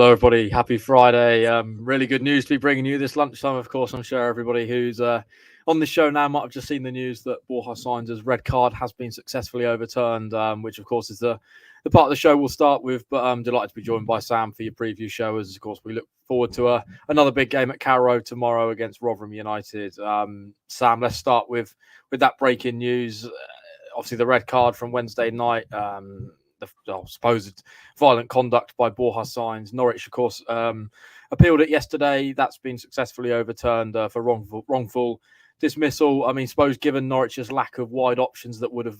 Hello, everybody. Happy Friday. Really good news to be bringing you this lunchtime, of course. I'm sure everybody who's on the show now might have just seen the news that Borja Sainz's red card has been successfully overturned, which, of course, is the part of the show we'll start with. But I'm delighted to be joined by Sam for your preview show, as, of course, we look forward to another big game at Carrow Road tomorrow against Rotherham United. Sam, let's start with that breaking news. Obviously, the red card from Wednesday night. The supposed violent conduct by Borja Sainz. Norwich, of course, appealed it yesterday. That's been successfully overturned for wrongful dismissal. I mean, suppose given Norwich's lack of wide options, that would have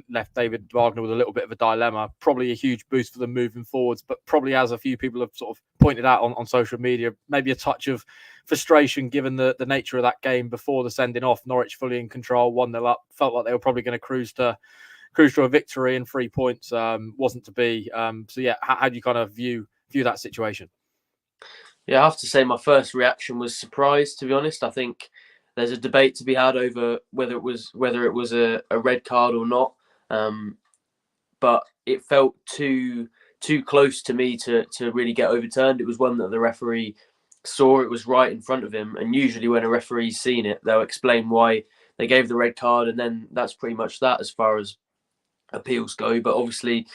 left David Wagner with a little bit of a dilemma. Probably a huge boost for them moving forwards, but probably, as a few people have sort of pointed out on social media, maybe a touch of frustration given the nature of that game before the sending off. Norwich fully in control, 1-0 up, felt like they were probably going to cruise to a victory, and 3 points wasn't to be. So yeah, how do you kind of view that situation? Yeah, I have to say my first reaction was surprise, to be honest. I think there's a debate to be had over whether it was a red card or not. But it felt too close to me to really get overturned. It was one that the referee saw. It was right in front of him. And usually when a referee's seen it, they'll explain why they gave the red card, and then that's pretty much that as far as appeals go. But obviously,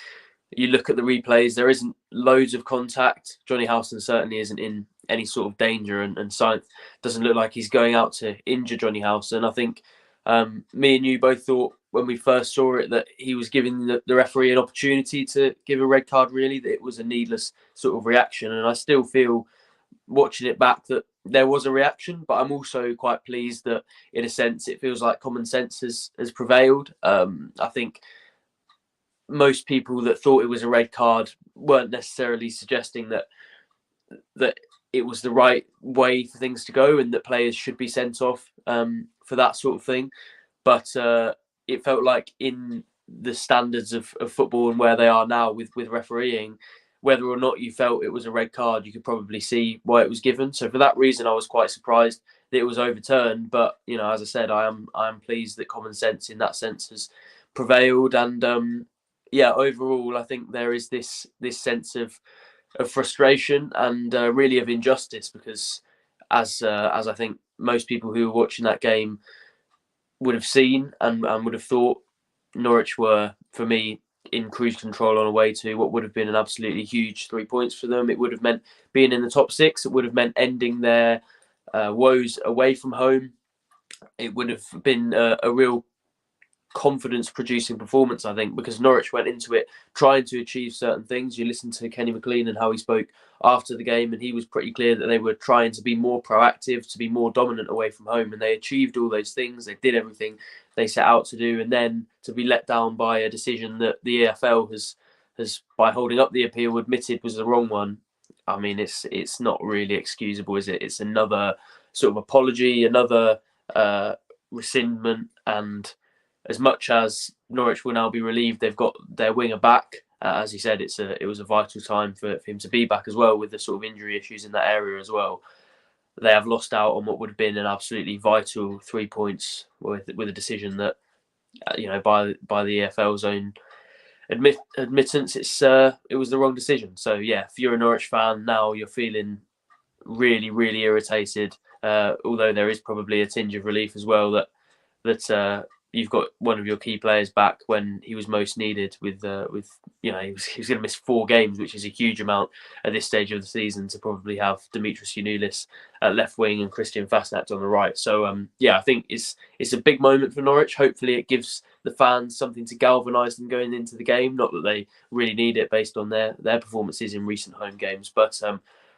you look at the replays, there isn't loads of contact. Johnny Howson certainly isn't in any sort of danger, and Sainz doesn't look like he's going out to injure Johnny Howson. I think me and you both thought when we first saw it that he was giving the referee an opportunity to give a red card, really, that it was a needless sort of reaction. And I still feel, watching it back, that there was a reaction, but I'm also quite pleased that, in a sense, it feels like common sense has prevailed. I think most people that thought it was a red card weren't necessarily suggesting that it was the right way for things to go and that players should be sent off for that sort of thing. But it felt like, in the standards of football and where they are now with refereeing, whether or not you felt it was a red card, you could probably see why it was given. So for that reason, I was quite surprised that it was overturned. But, you know, as I said, I am pleased that common sense in that sense has prevailed. And yeah, overall, I think there is this sense of frustration and really of injustice, because as I think most people who were watching that game would have seen and would have thought, Norwich were, for me, in cruise control on a way to what would have been an absolutely huge 3 points for them. It would have meant being in the top six. It would have meant ending their woes away from home. It would have been a real confidence-producing performance, I think, because Norwich went into it trying to achieve certain things. You listen to Kenny McLean and how he spoke after the game, and he was pretty clear that they were trying to be more proactive, to be more dominant away from home, and they achieved all those things. They did everything they set out to do, and then to be let down by a decision that the EFL has by holding up the appeal, admitted was the wrong one. I mean, it's not really excusable, is it? It's another sort of apology, another rescindment, and as much as Norwich will now be relieved they've got their winger back, as he said, it was a vital time for him to be back as well, with the sort of injury issues in that area as well. They have lost out on what would have been an absolutely vital 3 points with a decision that, you know, by the EFL's own admittance, it was the wrong decision. So yeah, if you're a Norwich fan now, you're feeling really, really irritated. Although there is probably a tinge of relief as well that you've got one of your key players back when he was most needed. With you know, he was going to miss 4 games, which is a huge amount at this stage of the season, to probably have Dimitris Yannoulis at left wing and Christian Fasnacht on the right. So yeah, I think it's a big moment for Norwich. Hopefully it gives the fans something to galvanise them going into the game. Not that they really need it based on their performances in recent home games, but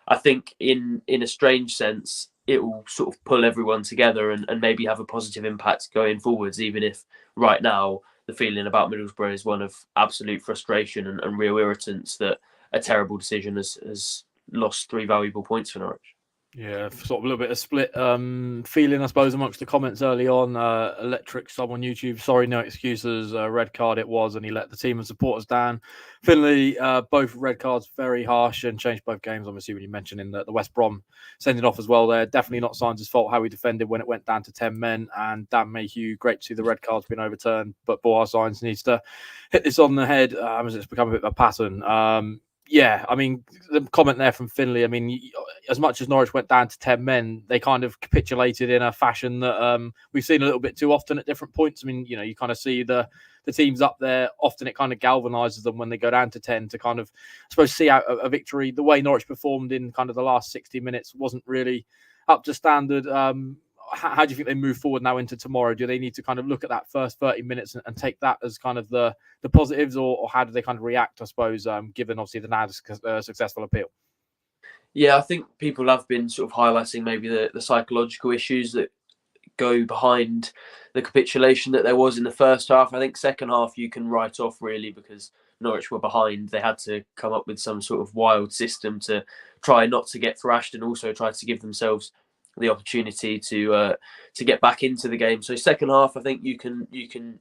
I think in a strange sense, it will sort of pull everyone together and maybe have a positive impact going forwards, even if right now the feeling about Middlesbrough is one of absolute frustration and real irritants that a terrible decision has lost 3 valuable points for Norwich. Yeah, sort of a little bit of split feeling, I suppose, amongst the comments early on. Electric sub on YouTube, sorry, no excuses, red card it was, and he let the team and supporters down. Finley, both red cards, very harsh and changed both games. Obviously, when you mentioned in the West Brom sending off as well there, definitely not Sainz' fault how he defended when it went down to 10 men. And Dan Mayhew, great to see the red cards being overturned, but Borja Sainz needs to hit this on the head as it's become a bit of a pattern. Yeah, I mean, the comment there from Finlay, I mean, as much as Norwich went down to 10 men, they kind of capitulated in a fashion that we've seen a little bit too often at different points. I mean, you kind of see the teams up there. Often it kind of galvanizes them when they go down to 10 to kind of, I suppose, see out a victory. The way Norwich performed in kind of the last 60 minutes wasn't really up to standard. How do you think they move forward now into tomorrow? Do they need to kind of look at that first 30 minutes and take that as kind of the positives, or how do they kind of react, I suppose, given obviously the now successful appeal? Yeah, I think people have been sort of highlighting maybe the psychological issues that go behind the capitulation that there was in the first half. I think second half you can write off really because Norwich were behind. They had to come up with some sort of wild system to try not to get thrashed and also try to give themselves the opportunity to get back into the game. So second half, I think you can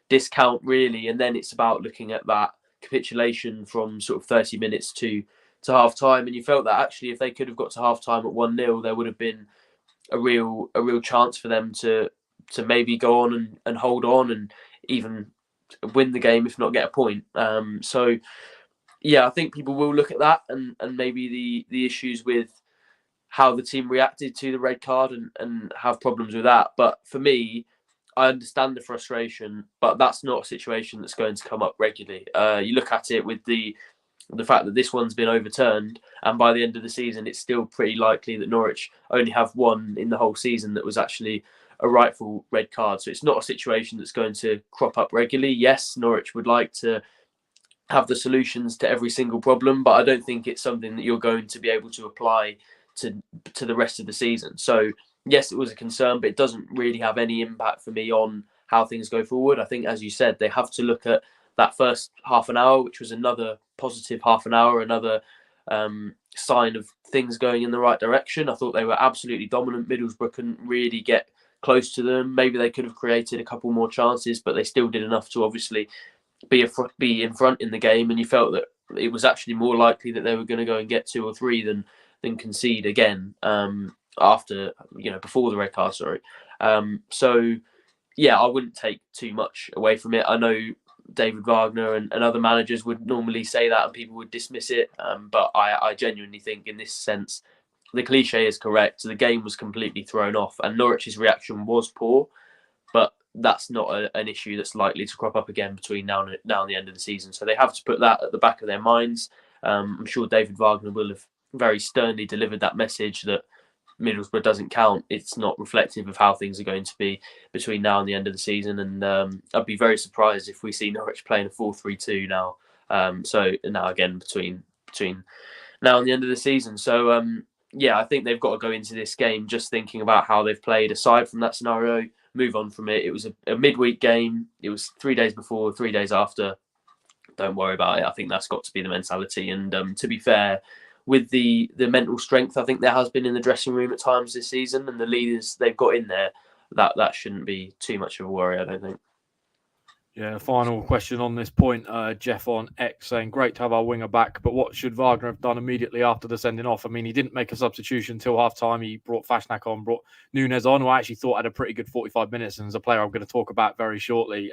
discount really, and then it's about looking at that capitulation from sort of 30 minutes to half time. And you felt that actually if they could have got to half time at 1-0, there would have been a real chance for them to maybe go on and hold on and even win the game, if not get a point. So yeah, I think people will look at that and maybe the issues with how the team reacted to the red card and have problems with that. But for me, I understand the frustration, but that's not a situation that's going to come up regularly. You look at it with the fact that this one's been overturned, and by the end of the season, it's still pretty likely that Norwich only have one in the whole season that was actually a rightful red card. So it's not a situation that's going to crop up regularly. Yes, Norwich would like to have the solutions to every single problem, but I don't think it's something that you're going to be able to apply to the rest of the season. So yes, it was a concern, but it doesn't really have any impact for me on how things go forward. I think, as you said, they have to look at that first half an hour, which was another positive half an hour, another sign of things going in the right direction. I thought they were absolutely dominant. Middlesbrough couldn't really get close to them. Maybe they could have created a couple more chances, but they still did enough to obviously be in front in the game. And you felt that it was actually more likely that they were going to go and get 2 or 3 than concede again after, before the red card, sorry. So yeah, I wouldn't take too much away from it. I know David Wagner and other managers would normally say that and people would dismiss it. But I genuinely think in this sense, the cliche is correct. The game was completely thrown off and Norwich's reaction was poor, but that's not an issue that's likely to crop up again between now and the end of the season. So they have to put that at the back of their minds. I'm sure David Wagner will have very sternly delivered that message that Middlesbrough doesn't count. It's not reflective of how things are going to be between now and the end of the season. And I'd be very surprised if we see Norwich playing a 4-3-2 now. So now again between now and the end of the season. So yeah, I think they've got to go into this game just thinking about how they've played aside from that scenario, move on from it. It was a midweek game. It was 3 days before, 3 days after. Don't worry about it. I think that's got to be the mentality. And to be fair, with the mental strength, I think there has been in the dressing room at times this season, and the leaders they've got in there, that shouldn't be too much of a worry, I don't think. Yeah, final question on this point. Jeff on X saying, great to have our winger back, but what should Wagner have done immediately after the sending off? I mean, he didn't make a substitution until half time. He brought Fashnak on, brought Nunes on, who I actually thought had a pretty good 45 minutes and is a player I'm going to talk about very shortly.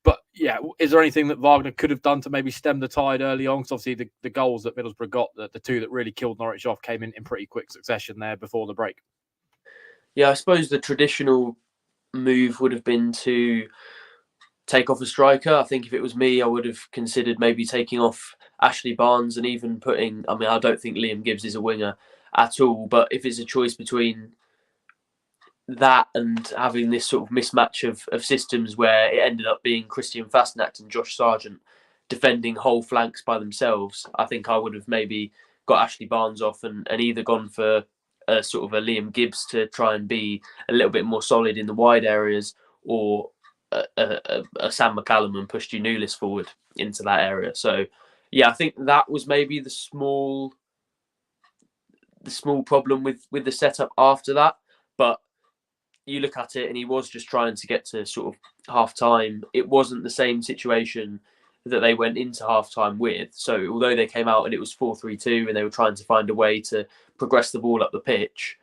But yeah, is there anything that Wagner could have done to maybe stem the tide early on? Because obviously the goals that Middlesbrough got, the 2 that really killed Norwich off, came in pretty quick succession there before the break. Yeah, I suppose the traditional move would have been to take off a striker. I think if it was me, I would have considered maybe taking off Ashley Barnes and even putting, I mean, I don't think Liam Gibbs is a winger at all, but if it's a choice between that and having this sort of mismatch of systems where it ended up being Christian Fastnacht and Josh Sargent defending whole flanks by themselves, I think I would have maybe got Ashley Barnes off and either gone for a sort of a Liam Gibbs to try and be a little bit more solid in the wide areas, or a Sam McCallum and pushed Nunes forward into that area. So yeah, I think that was maybe the small problem with the setup after that. But you look at it and he was just trying to get to sort of half time. It wasn't the same situation that they went into half time with. So although they came out and it was 4-3-2 and they were trying to find a way to progress the ball up the pitch,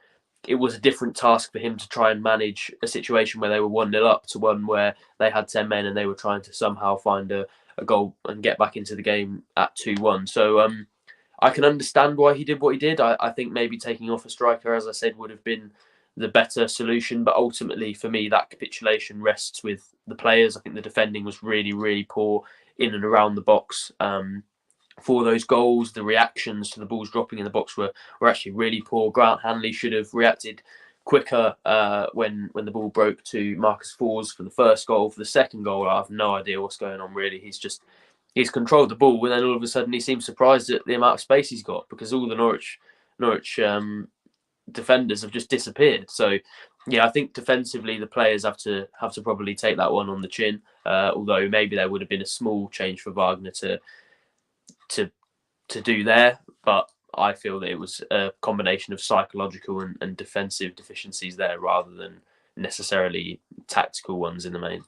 it was a different task for him to try and manage a situation where they were 1-0 up to one where they had 10 men and they were trying to somehow find a a goal and get back into the game at 2-1. So I can understand why he did what he did. I think maybe taking off a striker, as I said, would have been the better solution. But ultimately, for me, that capitulation rests with the players. I think the defending was really, really poor in and around the box. For those goals, the reactions to the balls dropping in the box were actually really poor. Grant Hanley should have reacted quicker when the ball broke to Marcus Fors for the first goal. For the second goal, I have no idea what's going on really. He's controlled the ball, and then all of a sudden he seems surprised at the amount of space he's got, because all the Norwich defenders have just disappeared. So yeah, I think defensively the players have to probably take that one on the chin. Although maybe there would have been a small change for Wagner to do there, but I feel that it was a combination of psychological and defensive deficiencies there, rather than necessarily tactical ones in the main.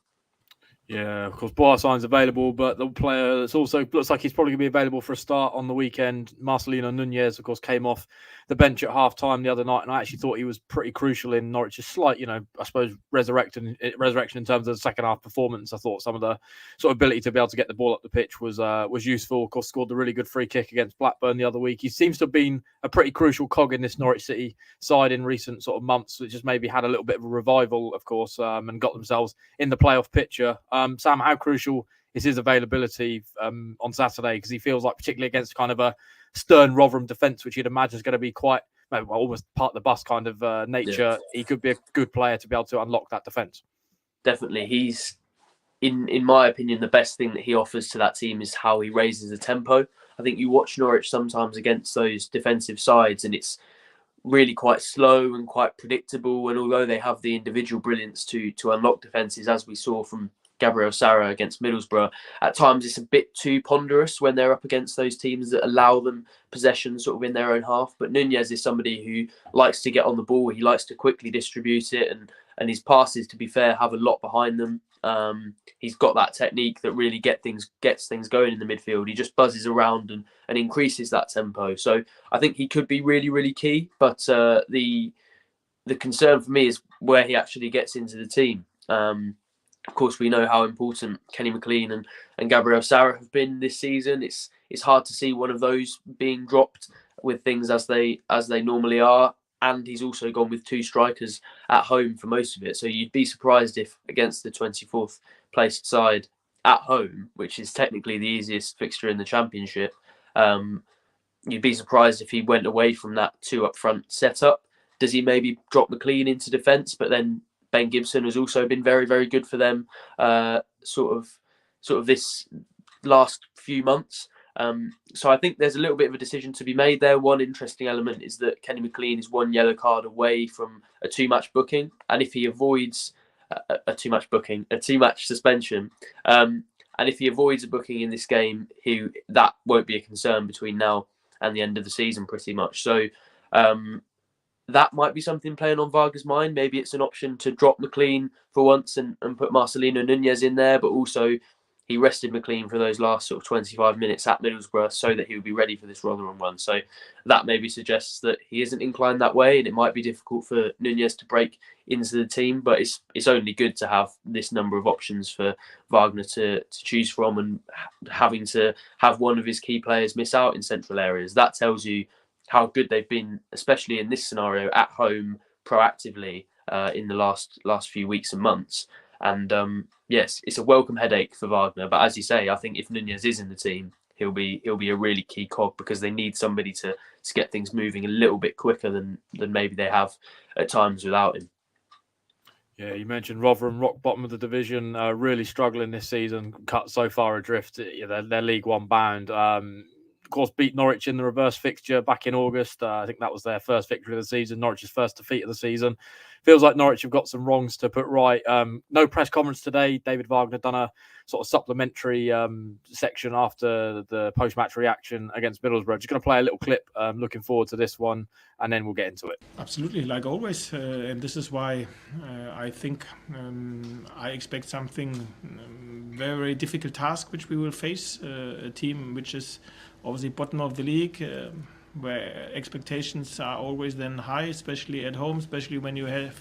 Yeah, of course, Boassign's available, but the player that's also looks like he's probably going to be available for a start on the weekend, Marcelino Nunez, of course, came off the bench at half-time the other night, and I actually thought he was pretty crucial in Norwich's slight, I suppose, resurrection in terms of the second-half performance. I thought some of the sort of ability to be able to get the ball up the pitch was useful. Of course, scored a really good free kick against Blackburn the other week. He seems to have been a pretty crucial cog in this Norwich City side in recent sort of months, which has maybe had a little bit of a revival, of course, and got themselves in the playoff picture. Sam, how crucial is his availability on Saturday? Because he feels like, particularly against kind of a stern Rotherham defence, which you'd imagine is going to be quite almost part of the bus kind of nature, he could be a good player to be able to unlock that defence. Definitely. He's, in my opinion, the best thing that he offers to that team is how he raises the tempo. I think you watch Norwich sometimes against those defensive sides, and it's really quite slow and quite predictable. And although they have the individual brilliance to unlock defences, as we saw from Gabriel Sara against Middlesbrough, at times it's a bit too ponderous when they're up against those teams that allow them possession sort of in their own half. But Nunez is somebody who likes to get on the ball. He likes to quickly distribute it, and his passes, to be fair, have a lot behind them. He's got that technique that really gets things going in the midfield. He just buzzes around and increases that tempo. So I think he could be really, really key. But the concern for me is where he actually gets into the team. Of course, we know how important Kenny McLean and Gabriel Sara have been this season. It's hard to see one of those being dropped with things as they normally are. And he's also gone with two strikers at home for most of it. So you'd be surprised if against the 24th placed side at home, which is technically the easiest fixture in the Championship, you'd be surprised if he went away from that two up front setup. Does he maybe drop McLean into defence? But then Ben Gibson has also been very, very good for them sort of this last few months. So I think there's a little bit of a decision to be made there. One interesting element is that Kenny McLean is one yellow card away from a two-match booking. And if he avoids a two-match suspension, and if he avoids a booking in this game, that won't be a concern between now and the end of the season pretty much. So that might be something playing on Wagner's mind. Maybe it's an option to drop McLean for once and put Marcelino Nunez in there, but also he rested McLean for those last sort of 25 minutes at Middlesbrough so that he would be ready for this Rotherham one. So that maybe suggests that he isn't inclined that way, and it might be difficult for Nunez to break into the team, but it's only good to have this number of options for Wagner to choose from, and having to have one of his key players miss out in central areas. That tells you how good they've been, especially in this scenario, at home proactively in the last few weeks and months. And yes, it's a welcome headache for Wagner. But as you say, I think if Nunez is in the team, he'll be a really key cog, because they need somebody to get things moving a little bit quicker than maybe they have at times without him. Yeah, you mentioned Rotherham, rock bottom of the division, really struggling this season, cut so far adrift. They're League One bound. Of course, beat Norwich in the reverse fixture back in August. I think that was their first victory of the season, Norwich's first defeat of the season. Feels like Norwich have got some wrongs to put right. No press conference today. David Wagner done a sort of supplementary section after the post-match reaction against Middlesbrough. Just going to play a little clip. Looking forward to this one, and then we'll get into it. Absolutely, like always. And this is why I think I expect something very difficult task which we will face. A team which is obviously bottom of the league, where expectations are always then high, especially at home, especially when you have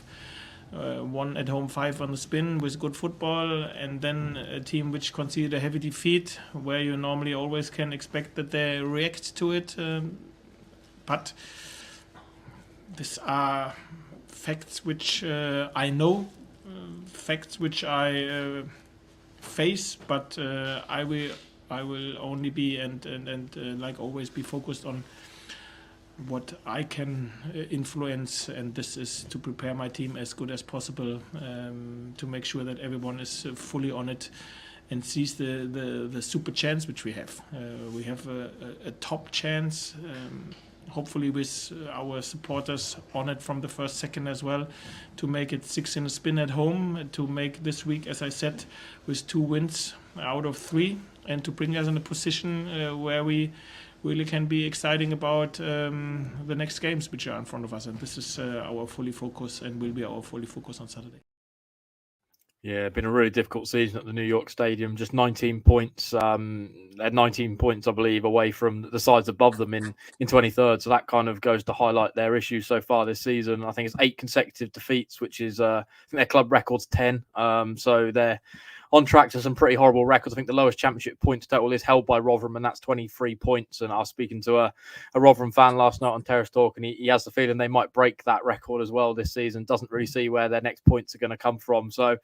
won at home 5 on the spin with good football, and then a team which conceded a heavy defeat, where you normally always can expect that they react to it. But these are facts which I know, facts which I face, but I will only be and like always be focused on what I can influence, and this is to prepare my team as good as possible, to make sure that everyone is fully on it and sees the super chance which we have. We have a top chance, hopefully with our supporters on it from the first second as well, to make it 6 in a spin at home, to make this week, as I said, with 2 wins out of 3, and to bring us in a position where we really can be exciting about the next games which are in front of us. And this is our fully focus, and will be our fully focus on Saturday. Yeah, been a really difficult season at the New York Stadium. Just 19 points. They had 19 points, I believe, away from the sides above them in 23rd. So that kind of goes to highlight their issues so far this season. I think it's 8 consecutive defeats, which is, I think their club record's 10. So they're on track to some pretty horrible records. I think the lowest championship points total is held by Rotherham, and that's 23 points. And I was speaking to a Rotherham fan last night on Terrace Talk, and he has the feeling they might break that record as well this season. Doesn't really see where their next points are going to come from. So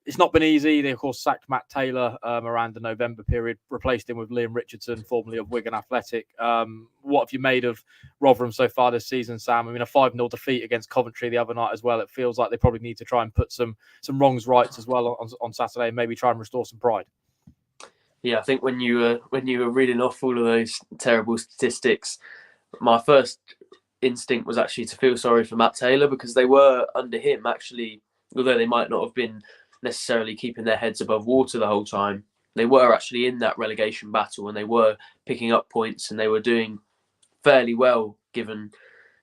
it's not been easy. They, of course, sacked Matt Taylor around the November period, replaced him with Liam Richardson, formerly of Wigan Athletic. What have you made of Rotherham so far this season, Sam? I mean, a 5-0 defeat against Coventry the other night as well. It feels like they probably need to try and put some wrongs rights as well on Saturday, and maybe try and restore some pride. Yeah, I think when you were reading off all of those terrible statistics, my first instinct was actually to feel sorry for Matt Taylor, because they were under him actually, although they might not have been necessarily keeping their heads above water the whole time, they were actually in that relegation battle, and they were picking up points, and they were doing fairly well given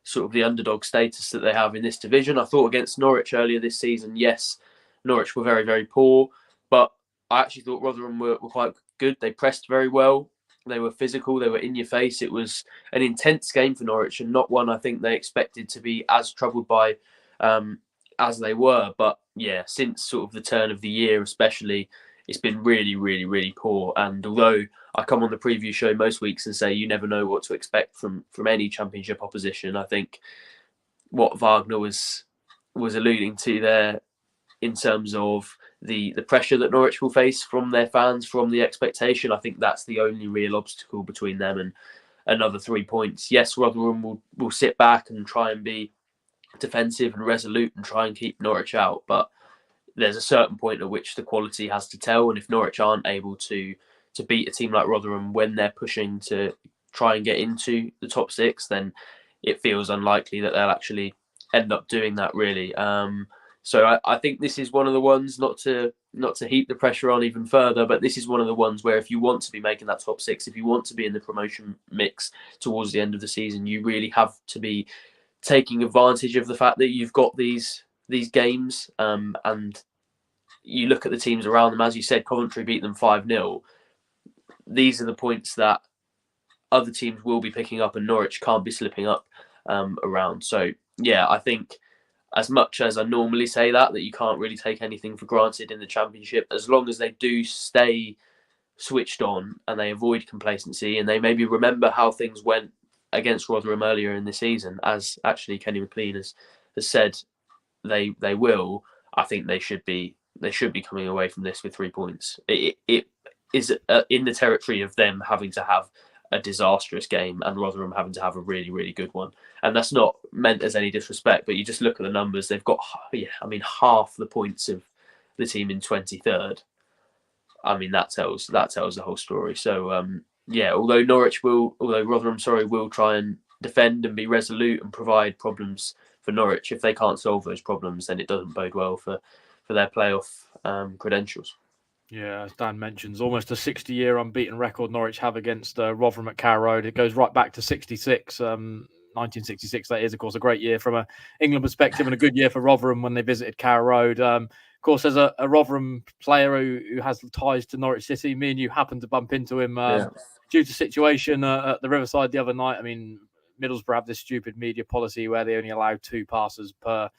sort of the underdog status that they have in this division. I thought against Norwich earlier this season, yes, Norwich were very, very poor, but I actually thought Rotherham were quite good. They pressed very well. They were physical. They were in your face. It was an intense game for Norwich, and not one I think they expected to be as troubled by as they were. But yeah, since sort of the turn of the year especially, it's been really, really, really poor. And although I come on the preview show most weeks and say you never know what to expect from any championship opposition, I think what Wagner was alluding to there in terms of the pressure that Norwich will face from their fans, from the expectation, I think that's the only real obstacle between them and another 3 points. Yes, Rotherham will sit back and try and be defensive and resolute and try and keep Norwich out, but there's a certain point at which the quality has to tell, and if Norwich aren't able to beat a team like Rotherham when they're pushing to try and get into the top 6, then it feels unlikely that they'll actually end up doing that, really. So I think this is one of the ones, not to heap the pressure on even further, but this is one of the ones where if you want to be making that top 6, if you want to be in the promotion mix towards the end of the season, you really have to be taking advantage of the fact that you've got these games, and you look at the teams around them. As you said, Coventry beat them 5-0. These are the points that other teams will be picking up, and Norwich can't be slipping up around. So yeah, I think as much as I normally say that you can't really take anything for granted in the Championship, as long as they do stay switched on and they avoid complacency and they maybe remember how things went against Rotherham earlier in the season, as actually Kenny McLean has said they will. I think they should be coming away from this with 3 points. It is in the territory of them having to have a disastrous game and Rotherham having to have a really, really good one. And that's not meant as any disrespect, but you just look at the numbers. They've got, half the points of the team in 23rd. I mean, that tells the whole story. So, although Rotherham will try and defend and be resolute and provide problems for Norwich, if they can't solve those problems, then it doesn't bode well for their playoff credentials. Yeah, as Dan mentions, almost a 60-year unbeaten record Norwich have against Rotherham at Carrow Road. It goes right back to 1966. That is, of course, a great year from an England perspective and a good year for Rotherham when they visited Carrow Road. Of course, there's a Rotherham player who has ties to Norwich City. Me and you happened to bump into him due to situation at the Riverside the other night. I mean, Middlesbrough have this stupid media policy where they only allow 2 passes per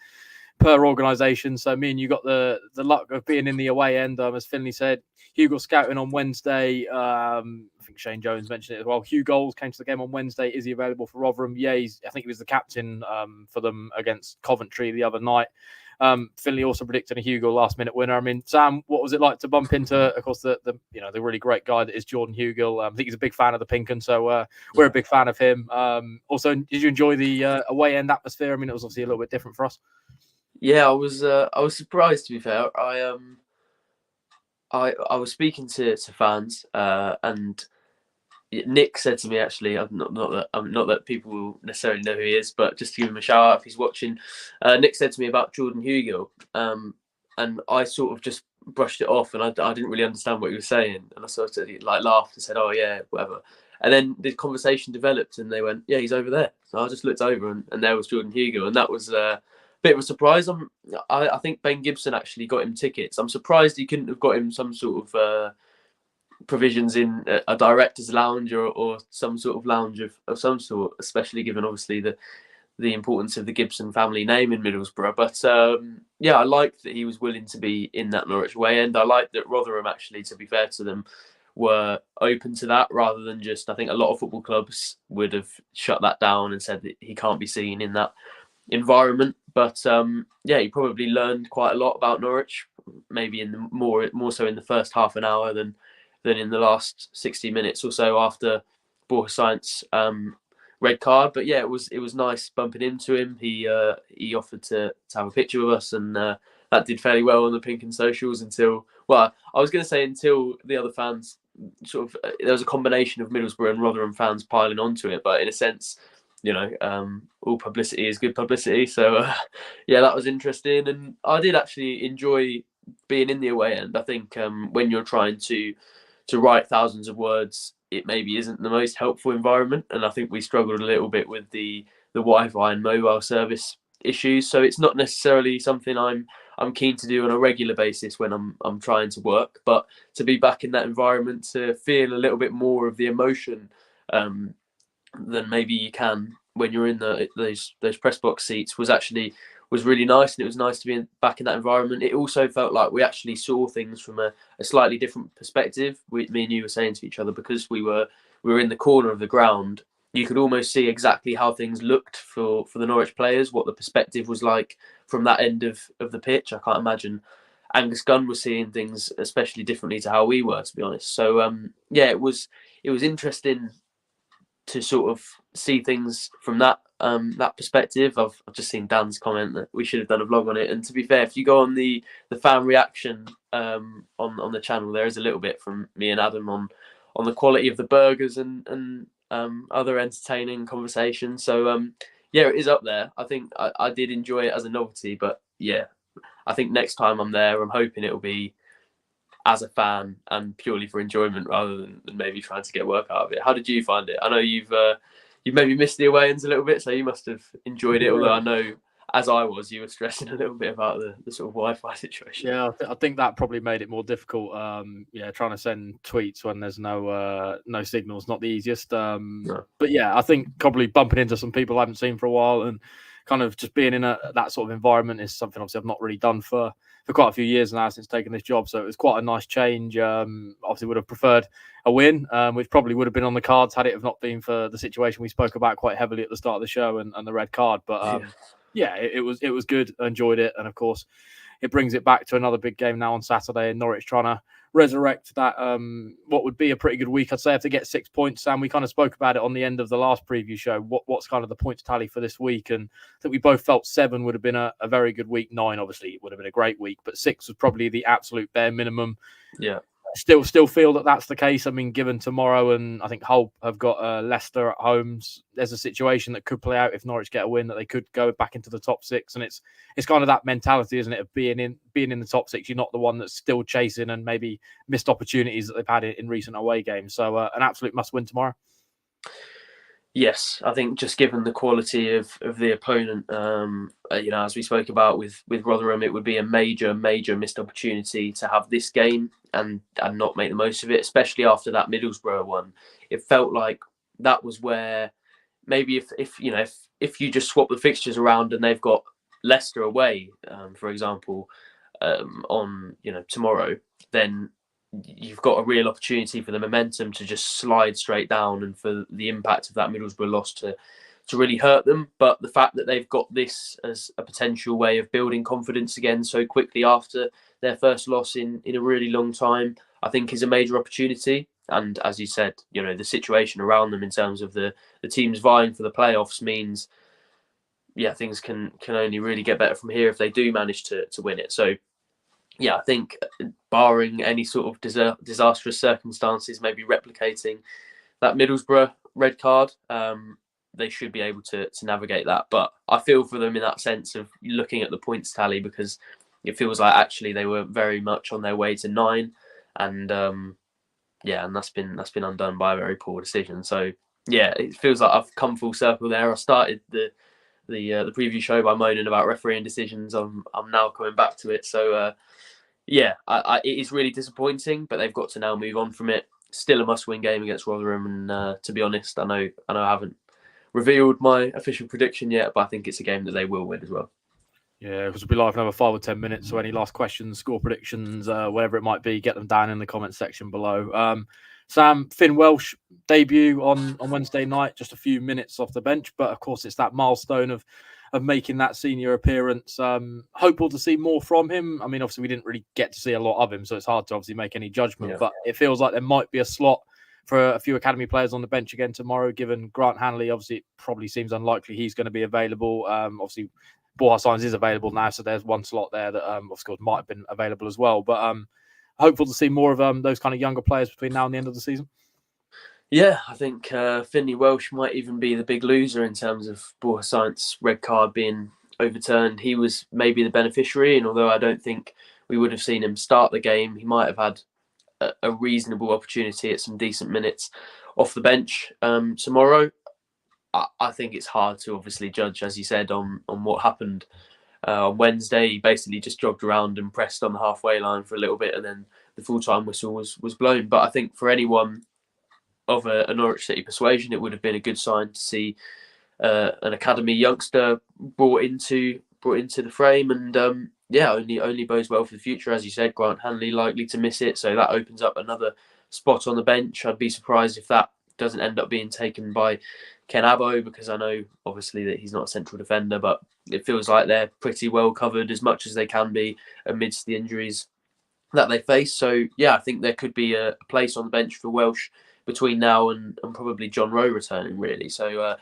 per organisation. So me and you got the luck of being in the away end, as Finley said. Hugo scouting on Wednesday. I think Shane Jones mentioned it as well. Hugh Goals came to the game on Wednesday. Is he available for Rotherham? Yeah, I think he was the captain for them against Coventry the other night. Finley also predicted a Hugo last-minute winner. I mean, Sam, what was it like to bump into, of course, the really great guy that is Jordan Hugill? I think he's a big fan of the Pink 'Un, so we're a big fan of him. Also, did you enjoy the away end atmosphere? I mean, it was obviously a little bit different for us. Yeah, I was surprised, to be fair. I was speaking to fans, and Nick said to me, actually, not that people will necessarily know who he is, but just to give him a shout out if he's watching. Nick said to me about Jordan Hugill, and I sort of just brushed it off, and I didn't really understand what he was saying, and I sort of laughed and said, "Oh yeah, whatever." And then the conversation developed, and they went, "Yeah, he's over there." So I just looked over, and there was Jordan Hugill, and that was a bit of a surprise. I think Ben Gibson actually got him tickets. I'm surprised he couldn't have got him some sort of provisions in a director's lounge or some sort of lounge of some sort, especially given obviously the importance of the Gibson family name in Middlesbrough. But yeah, I liked that he was willing to be in that Norwich way end. I liked that Rotherham, actually, to be fair to them, were open to that rather than just, I think a lot of football clubs would have shut that down and said that he can't be seen in that environment. But yeah, he probably learned quite a lot about Norwich, maybe in the more so in the first half an hour than in the last 60 minutes or so after Borja Science red card. But yeah, it was nice bumping into him. He offered to have a picture with us, and that did fairly well on the Pink 'Un socials until the other fans sort of, there was a combination of Middlesbrough and Rotherham fans piling onto it. But in a sense, all publicity is good publicity. So yeah, that was interesting, and I did actually enjoy being in the away end. I think when you're trying to write thousands of words, it maybe isn't the most helpful environment, and I think we struggled a little bit with the Wi-Fi and mobile service issues. So it's not necessarily something I'm keen to do on a regular basis when I'm trying to work, but to be back in that environment, to feel a little bit more of the emotion than maybe you can when you're in those press box seats was really nice, and it was nice to be back in that environment. It also felt like we actually saw things from a slightly different perspective. Me and you were saying to each other, because we were in the corner of the ground, you could almost see exactly how things looked for the Norwich players, what the perspective was like from that end of the pitch. I can't imagine Angus Gunn was seeing things especially differently to how we were, to be honest. So yeah, it was interesting to sort of see things from that perspective. I've just seen Dan's comment that we should have done a vlog on it. And to be fair, if you go on the fan reaction on the channel, there is a little bit from me and Adam on the quality of the burgers and other entertaining conversations. So yeah, it is up there. I think I did enjoy it as a novelty, but yeah, I think next time I'm there, I'm hoping it'll be as a fan and purely for enjoyment rather than maybe trying to get work out of it. How did you find it? I know you've maybe missed the away ends a little bit, so you must have enjoyed it. Although I know, as I was, you were stressing a little bit about the sort of Wi-Fi situation. Yeah, I think that probably made it more difficult. Yeah, trying to send tweets when there's no signal is not the easiest. No. But yeah, I think probably bumping into some people I haven't seen for a while and kind of just being in that sort of environment is something obviously I've not really done for quite a few years now since taking this job. So it was quite a nice change. Obviously would have preferred a win, which probably would have been on the cards had it have not been for the situation we spoke about quite heavily at the start of the show and the red card. But yeah, it was good. I enjoyed it. And of course, it brings it back to another big game now on Saturday in Norwich, trying to resurrect that what would be a pretty good week. I'd say if they get 6 points, Sam, we kind of spoke about it on the end of the last preview show. What's kind of the points tally for this week? And I think we both felt 7 would have been a very good week. 9 obviously would have been a great week, but 6 was probably the absolute bare minimum. Yeah. Still feel that that's the case. I mean, given tomorrow, and I think Hull have got Leicester at home, there's a situation that could play out if Norwich get a win that they could go back into the top 6, and it's kind of that mentality, isn't it, of being in the top 6. You're not the one that's still chasing and maybe missed opportunities that they've had in recent away games. So an absolute must win tomorrow. Yes, I think just given the quality of the opponent, as we spoke about with Rotherham, it would be a major missed opportunity to have this game and not make the most of it, especially after that Middlesbrough one. It felt like that was where maybe if you just swap the fixtures around and they've got Leicester away, for example, on tomorrow, then you've got a real opportunity for the momentum to just slide straight down, and for the impact of that Middlesbrough loss to really hurt them. But the fact that they've got this as a potential way of building confidence again so quickly after their first loss in a really long time, I think is a major opportunity. And as you said, the situation around them in terms of the teams vying for the playoffs means, things can only really get better from here if they do manage to win it. So, I think barring any sort of disastrous circumstances, maybe replicating that Middlesbrough red card, they should be able to navigate that. But I feel for them in that sense of looking at the points tally, because it feels like actually they were very much on their way to 9, and and that's been undone by a very poor decision. So it feels like I've come full circle there. I started the preview show by moaning about refereeing decisions. I'm now coming back to it. So it is really disappointing, but they've got to now move on from it. Still a must-win game against Rotherham, and to be honest, I know I haven't revealed my official prediction yet, but I think it's a game that they will win as well. Yeah, because we'll be live in another 5 or 10 minutes. So any last questions, score predictions, whatever it might be, get them down in the comment section below. Sam, Finn Welsh debut on Wednesday night, just a few minutes off the bench, but of course it's that milestone of making that senior appearance. Hopeful to see more from him. I mean, obviously we didn't really get to see a lot of him, so it's hard to obviously make any judgment, but it feels like there might be a slot for a few academy players on the bench again tomorrow, given Grant Hanley. Obviously, it probably seems unlikely he's going to be available. Obviously, Borja Sainz is available now, so there's one slot there that, of course, might have been available as well. But hopeful to see more of those kind of younger players between now and the end of the season. Yeah, I think Finley Welsh might even be the big loser in terms of Borja Sainz's red card being overturned. He was maybe the beneficiary, and although I don't think we would have seen him start the game, he might have had a reasonable opportunity at some decent minutes off the bench tomorrow. I think it's hard to obviously judge, as you said, on what happened on Wednesday. He basically just jogged around and pressed on the halfway line for a little bit, and then the full-time whistle was blown. But I think for anyone of a Norwich City persuasion, it would have been a good sign to see an academy youngster brought into the frame, and only bodes well for the future. As you said, Grant Hanley likely to miss it, so that opens up another spot on the bench. I'd be surprised if that doesn't end up being taken by Ken Abbo, because I know obviously that he's not a central defender, but it feels like they're pretty well covered as much as they can be amidst the injuries that they face. So I think there could be a place on the bench for Welsh between now and probably John Rowe returning, really. So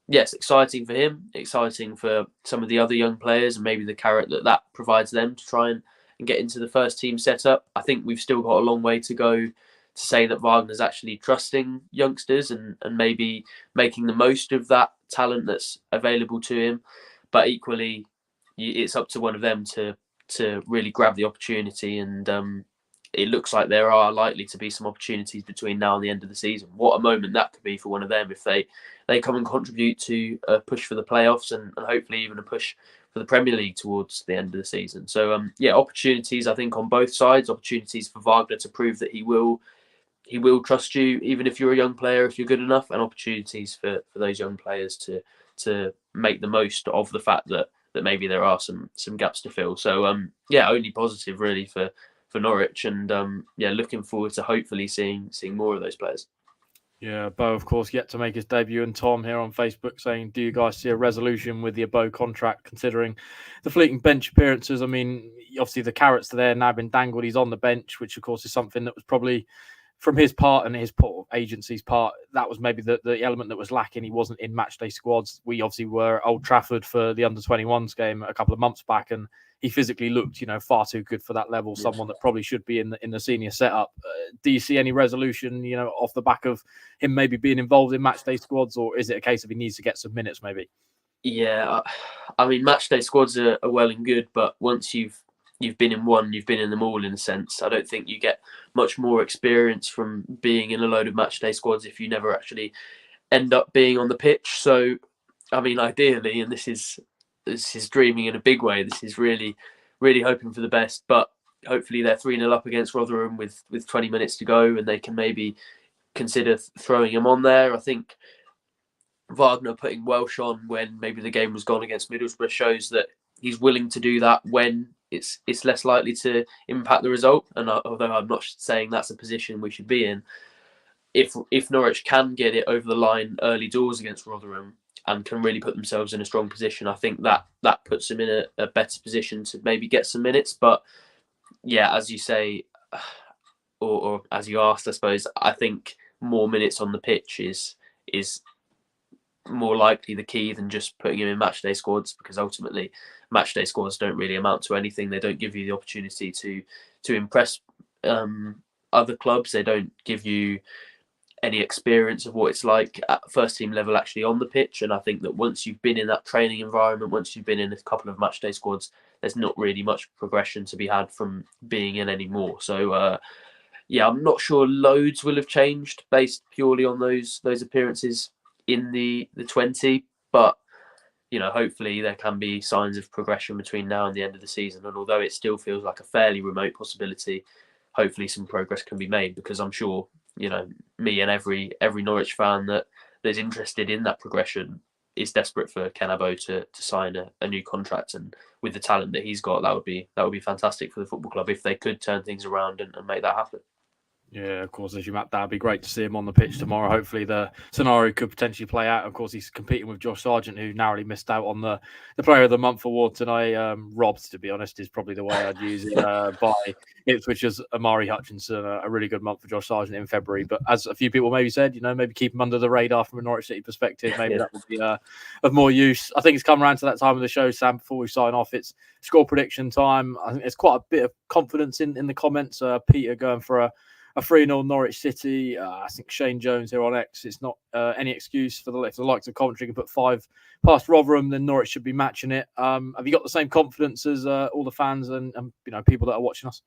yes, exciting for him, exciting for some of the other young players, and maybe the carrot that provides them to try and get into the first team setup. I think we've still got a long way to go to say that Wagner's actually trusting youngsters and maybe making the most of that talent that's available to him. But equally, it's up to one of them to really grab the opportunity, and it looks like there are likely to be some opportunities between now and the end of the season. What a moment that could be for one of them if they come and contribute to a push for the playoffs, and hopefully even a push for the Premier League towards the end of the season. So opportunities, I think, on both sides. Opportunities for Wagner to prove that he will trust you, even if you're a young player, if you're good enough, and opportunities for those young players to make the most of the fact that maybe there are some gaps to fill. So only positive really for Norwich, and looking forward to hopefully seeing more of those players. Yeah, Bo, of course, yet to make his debut, and Tom here on Facebook saying, do you guys see a resolution with the Bo contract, considering the fleeting bench appearances? I mean, obviously the carrots are there, now been dangled, he's on the bench, which of course is something that was probably, from his part and his agency's part, that was maybe the element that was lacking. He wasn't in matchday squads. We obviously were at Old Trafford for the under-21s game a couple of months back, and he physically looked, far too good for that level. Someone that probably should be in the senior setup. Do you see any resolution, off the back of him maybe being involved in matchday squads, or is it a case of he needs to get some minutes maybe? Yeah, I mean, matchday squads are well and good, but once you've been in one, you've been in them all in a sense. I don't think you get much more experience from being in a load of matchday squads if you never actually end up being on the pitch. So, I mean, ideally, and this is dreaming in a big way, this is really, really hoping for the best, but hopefully they're 3-0 up against Rotherham with 20 minutes to go, and they can maybe consider throwing him on there. I think Wagner putting Welsh on when maybe the game was gone against Middlesbrough shows that he's willing to do that when it's less likely to impact the result. And although I'm not saying that's a position we should be in, if Norwich can get it over the line early doors against Rotherham and can really put themselves in a strong position, I think that puts them in a better position to maybe get some minutes. But yeah, as you say, or as you asked, I suppose, I think more minutes on the pitch is more likely the key than just putting him in matchday squads, because ultimately matchday squads don't really amount to anything. They don't give you the opportunity to impress other clubs. They don't give you any experience of what it's like at first team level actually on the pitch. And I think that once you've been in that training environment, once you've been in a couple of matchday squads, there's not really much progression to be had from being in anymore. So yeah, I'm not sure loads will have changed based purely on those appearances in the 20, but hopefully there can be signs of progression between now and the end of the season. And although it still feels like a fairly remote possibility, hopefully some progress can be made, because I'm sure me and every Norwich fan that is interested in that progression is desperate for Ken Abo to sign a new contract. And with the talent that he's got, that would be fantastic for the football club if they could turn things around and make that happen. Yeah, of course, as you Matt, that'd be great to see him on the pitch tomorrow. Hopefully the scenario could potentially play out. Of course, he's competing with Josh Sargent, who narrowly missed out on the Player of the Month award tonight. Robbed, to be honest, is probably the way I'd use it, by Ipswich's Amari Hutchinson. A really good month for Josh Sargent in February. But as a few people maybe said, maybe keep him under the radar from a Norwich City perspective. Maybe that would be of more use. I think it's come around to that time of the show, Sam, before we sign off. It's score prediction time. I think there's quite a bit of confidence in the comments. Peter going for a 3-0 Norwich City. I think Shane Jones here on X. It's not any excuse for the likes of Coventry can put 5 past Rotherham, then Norwich should be matching it. Have you got the same confidence as all the fans and people that are watching us?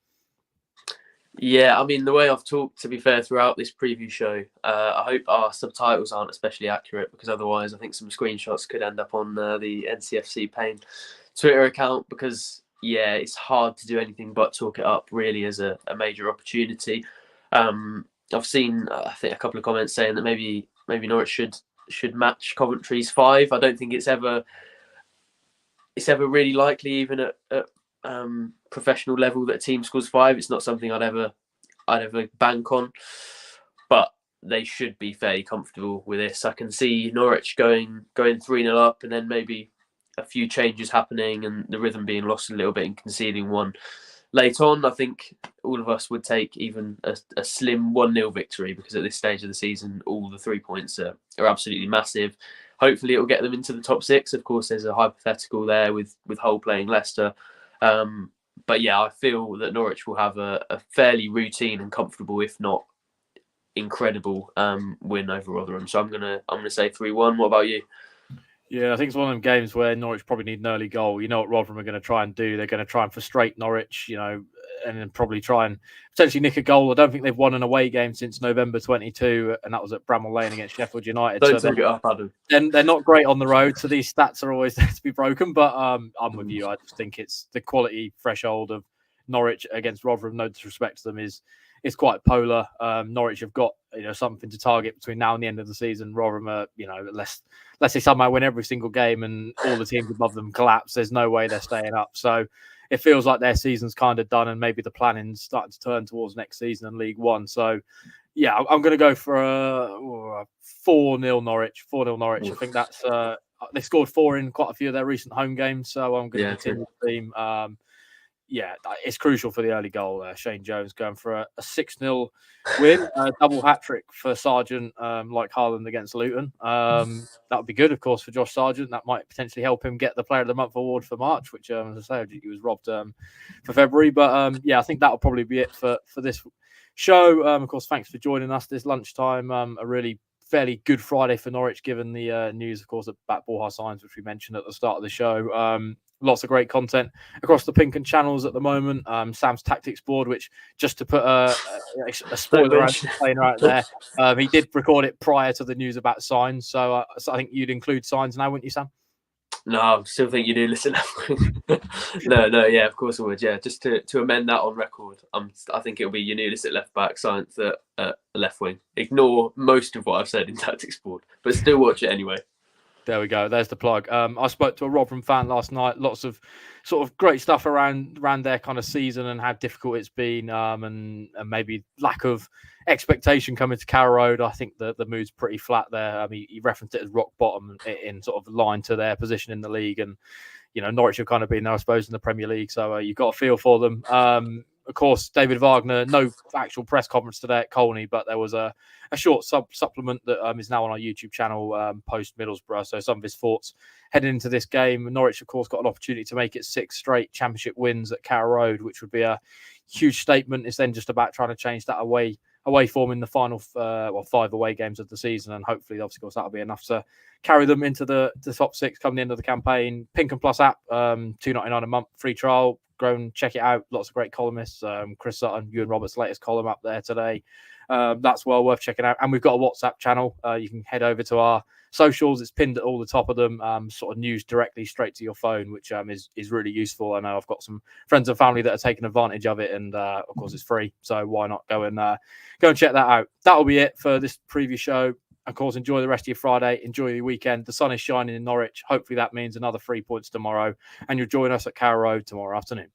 Yeah, I mean, the way I've talked, to be fair, throughout this preview show, I hope our subtitles aren't especially accurate, because otherwise I think some screenshots could end up on the NCFC Pain Twitter account, because yeah, it's hard to do anything but talk it up really as a major opportunity. I've seen, I think, a couple of comments saying that maybe Norwich should match Coventry's 5. I don't think it's ever really likely, even at professional level, that a team scores 5. It's not something I'd ever bank on, but they should be fairly comfortable with this. I can see Norwich going 3-0 up, and then maybe a few changes happening and the rhythm being lost a little bit and conceding one late on. I think all of us would take even a slim 1-0 victory, because at this stage of the season, all the 3 points are absolutely massive. Hopefully it will get them into the top 6. Of course, there's a hypothetical there with Hull playing Leicester. But yeah, I feel that Norwich will have a fairly routine and comfortable, if not incredible, win over Rotherham. So I'm gonna say 3-1. What about you? Yeah, I think it's one of them games where Norwich probably need an early goal. You know what Rotherham are going to try and do? They're going to try and frustrate Norwich, and then probably try and potentially nick a goal. I don't think they've won an away game since November 22, and that was at Bramall Lane against Sheffield United. Don't talk it up, Adam. Then they're not great on the road, so these stats are always there to be broken. But I'm with you. I just think it's the quality threshold of Norwich against Rotherham. No disrespect to them, is quite polar. Norwich have got something to target between now and the end of the season. Rotherham are, unless they somehow win every single game and all the teams above them collapse, there's no way they're staying up. So it feels like their season's kind of done, and maybe the planning's starting to turn towards next season in League One. So yeah, I'm going to go for a 4-0 Norwich. 4-0 Norwich. I think that's they scored 4 in quite a few of their recent home games, so I'm going to continue the theme. Yeah, it's crucial for the early goal. Shane Jones going for a 6-0 win, double hat-trick for Sargent, like Haaland against Luton. That would be good, of course, for Josh Sargent. That might potentially help him get the Player of the Month award for March, which, as I say, he was robbed for February. But yeah, I think that'll probably be it for this show. Of course, thanks for joining us this lunchtime. A really fairly good Friday for Norwich, given the news, of course, about Borja signs, which we mentioned at the start of the show. Lots of great content across the Pink and channels at the moment. Sam's tactics board, which, just to put a spoiler out there, he did record it prior to the news about signs. So I think you'd include signs now, wouldn't you, Sam? No, I still think you do listen. No, yeah, of course I would. Yeah, just to amend that on record, I think it'll be Yanulis at left back, Science at left wing. Ignore most of what I've said in tactics board, but still watch it anyway. There we go. There's the plug. I spoke to a Rotherham fan last night. Lots of sort of great stuff around their kind of season and how difficult it's been, and maybe lack of expectation coming to Carrow Road. I think the mood's pretty flat there. I mean, he referenced it as rock bottom in sort of line to their position in the league, and Norwich have kind of been there, I suppose, in the Premier League. So you've got a feel for them. Of course, David Wagner, no actual press conference today at Colney, but there was a short supplement that is now on our YouTube channel post Middlesbrough. So some of his thoughts heading into this game. Norwich, of course, got an opportunity to make it 6 straight Championship wins at Carrow Road, which would be a huge statement. It's then just about trying to change that away form in the final 5 away games of the season, and hopefully, obviously, of course, that'll be enough to carry them into the top 6 come the end of the campaign. Pink and Plus app, $2.99 a month, free trial. Go and check it out. Lots of great columnists. Chris Sutton, Ewan Roberts' latest column up there today. That's well worth checking out. And we've got a WhatsApp channel. You can head over to our socials. It's pinned at all the top of them. Sort of news directly straight to your phone, which is really useful. I know I've got some friends and family that are taking advantage of it, and of course it's free. So why not go and check that out? That'll be it for this preview show. Of course, enjoy the rest of your Friday. Enjoy your weekend. The sun is shining in Norwich. Hopefully that means another 3 points tomorrow. And you'll join us at Carrow Road tomorrow afternoon.